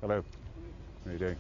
Hello. How are you doing?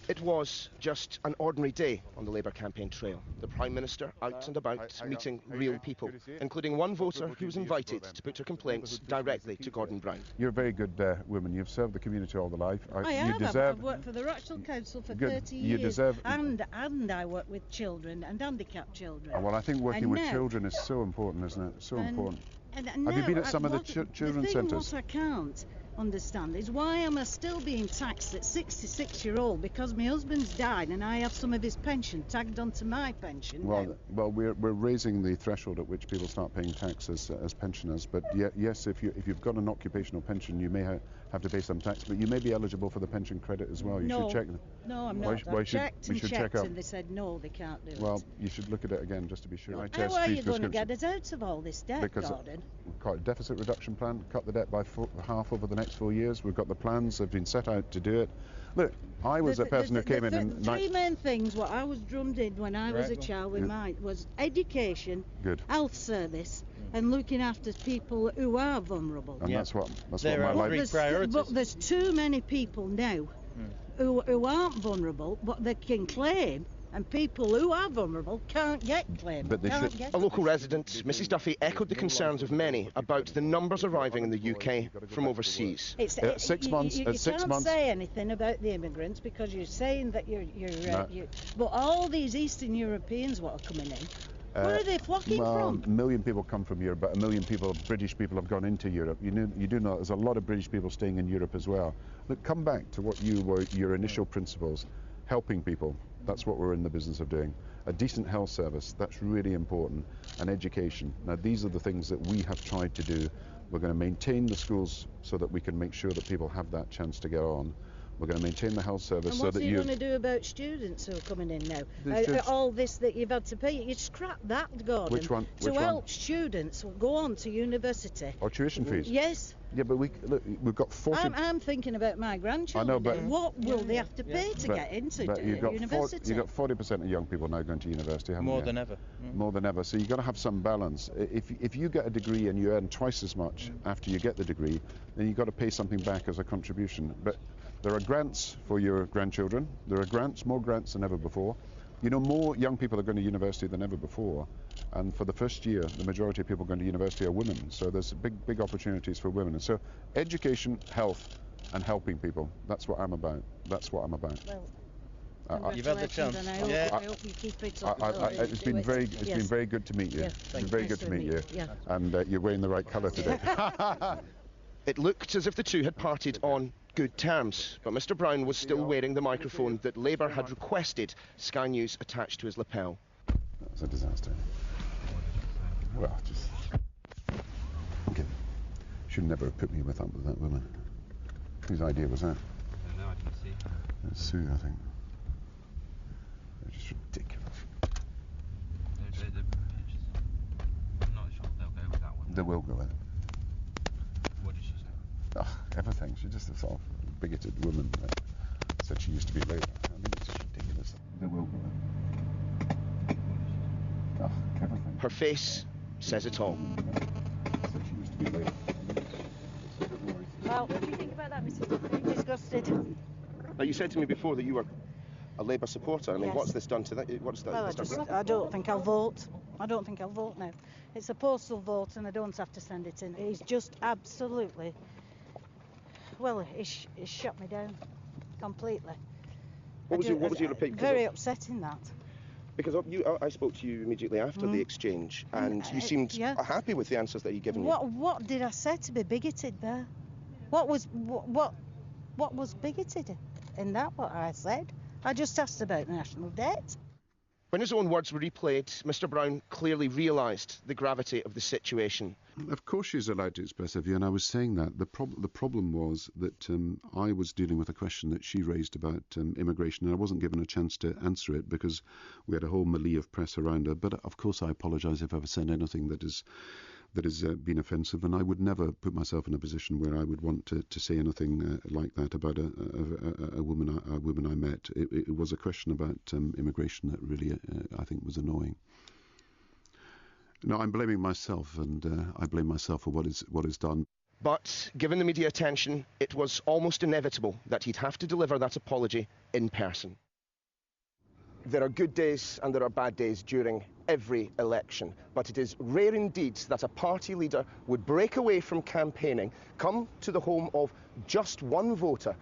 It was just an ordinary day on the Labour campaign trail. The Prime Minister out and about meeting real people, including one voter who was invited to put her complaints directly to Gordon Brown. You're a very good woman. You've served the community all the life. I have. I've worked for the Rochelle Council for 30 years. You deserve... And I work with children and handicapped children. Well, I think working with children is so important, isn't it? So important. Have you been at some of the children's centres? What I can't understand is why am I still being taxed at 66-year-old because my husband's died and I have some of his pension tagged onto my pension. Well, we're raising the threshold at which people start paying tax as pensioners. But yes, if you've got an occupational pension, you may have to pay some tax, but you may be eligible for the pension credit as well. You should check. No, I'm not. I checked and they said no, they can't do it. Well, you should look at it again just to be sure. How are you going to get us out of all this debt, Gordon? We've got a deficit reduction plan, cut the debt by half over the next 4 years. We've got the plans, they've been set out to do it. Look, I was a person who came in... Three main things, what I was drummed in when I was a child with mine was education, health service, and looking after people who are vulnerable. And that's what my life... But there's too many people now who aren't vulnerable, but they can claim, and people who are vulnerable can't get claimed. But they should. A local resident, Mrs Duffy, echoed the concerns of many about the numbers arriving in the UK from overseas. At 6 months, you can't say anything about the immigrants because you're saying that but all these Eastern Europeans what are coming in, where are they flocking from? 1 million people come from Europe, but 1 million British people have gone into Europe. You do know there's a lot of British people staying in Europe as well. Look, come back to what your initial principles, helping people. That's what we're in the business of doing. A decent health service, that's really important, and education. Now, these are the things that we have tried to do. We're going to maintain the schools so that we can make sure that people have that chance to get on. We're going to maintain the health service so that you... And what's he going to do about students who are coming in now? All this that you've had to pay, you scrap that, Gordon. Which one? To help students go on to university. Or tuition fees? Yes. Yeah, but we've got 40... I'm thinking about my grandchildren. I know, but... What will they have to pay to get into university? You've got 40% of young people now going to university, haven't you? More than ever. More than ever. So you've got to have some balance. If you get a degree and you earn twice as much after you get the degree, then you've got to pay something back as a contribution. But there are grants for your grandchildren. There are grants, more grants than ever before. You know, more young people are going to university than ever before. And for the first year, the majority of people going to university are women. So there's big opportunities for women. And so education, health, and helping people. That's what I'm about. That's what I'm about. Well, you've had the chance. And I hope you keep it up. It's been very good to meet you. Yes, it's been very good to meet you. Yeah. And you're wearing the right colour today. It looked as if the two had parted on good terms, but Mr Brown was still wearing the microphone that Labour had requested Sky News attached to his lapel. That was a disaster. Well, just... Okay. Should never have put me with that woman. Whose idea was that? I don't know, I didn't see. It's Sue, I think. They're just ridiculous. I'm not sure they'll go with that one. They will go with it. What did she say? Everything. She's just a sort of bigoted woman that said she used to be Labour. I mean, it's just ridiculous. They will go with it. Everything. Her face says it all. Said she used to be Labour. Well, what do you think about that, Mrs Duffy? Disgusted. Now, you said to me before that you were a Labour supporter. I mean, yes. What's this done to that? I don't think I'll vote. I don't think I'll vote now. It's a postal vote and I don't have to send it in. It's just absolutely... Well, it's shut me down completely. What was your opinion? Very upsetting, that. Because I spoke to you immediately after the exchange, and you seemed happy with the answers that he'd given you. What did I say to be bigoted there? What was bigoted in that? What I said? I just asked about national debt. When his own words were replayed, Mr Brown clearly realised the gravity of the situation. Of course she's allowed to express her view, and I was saying that. The problem was that I was dealing with a question that she raised about immigration, and I wasn't given a chance to answer it because we had a whole melee of press around her. But of course I apologise if I've said anything that has been offensive, and I would never put myself in a position where I would want to say anything like that about a woman I met. It was a question about immigration that really I think was annoying. No, I'm blaming myself, and I blame myself for what is done. But given the media attention, it was almost inevitable that he'd have to deliver that apology in person. There are good days and there are bad days during every election, but it is rare indeed that a party leader would break away from campaigning, come to the home of just one voter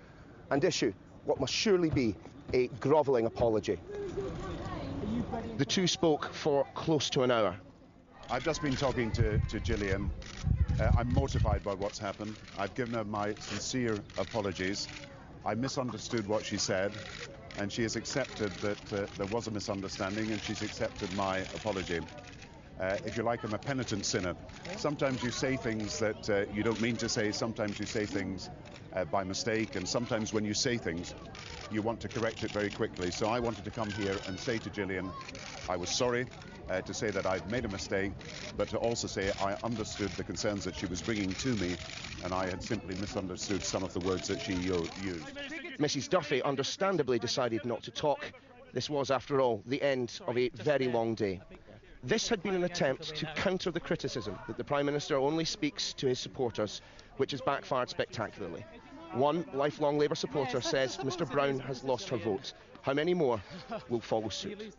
and issue what must surely be a grovelling apology. The two spoke for close to an hour. I've just been talking to Gillian. I'm mortified by what's happened. I've given her my sincere apologies. I misunderstood what she said, and she has accepted that there was a misunderstanding, and she's accepted my apology. If you like, I'm a penitent sinner. Sometimes you say things that you don't mean to say, sometimes you say things by mistake, and sometimes when you say things, you want to correct it very quickly. So I wanted to come here and say to Gillian, I was sorry, to say that I'd made a mistake, but to also say I understood the concerns that she was bringing to me, and I had simply misunderstood some of the words that she used. Mrs. Duffy understandably decided not to talk. This was, after all, the end of a very long day. This had been an attempt to counter the criticism that the Prime Minister only speaks to his supporters, which has backfired spectacularly. One lifelong Labour supporter says Mr Brown has lost her vote. How many more will follow suit?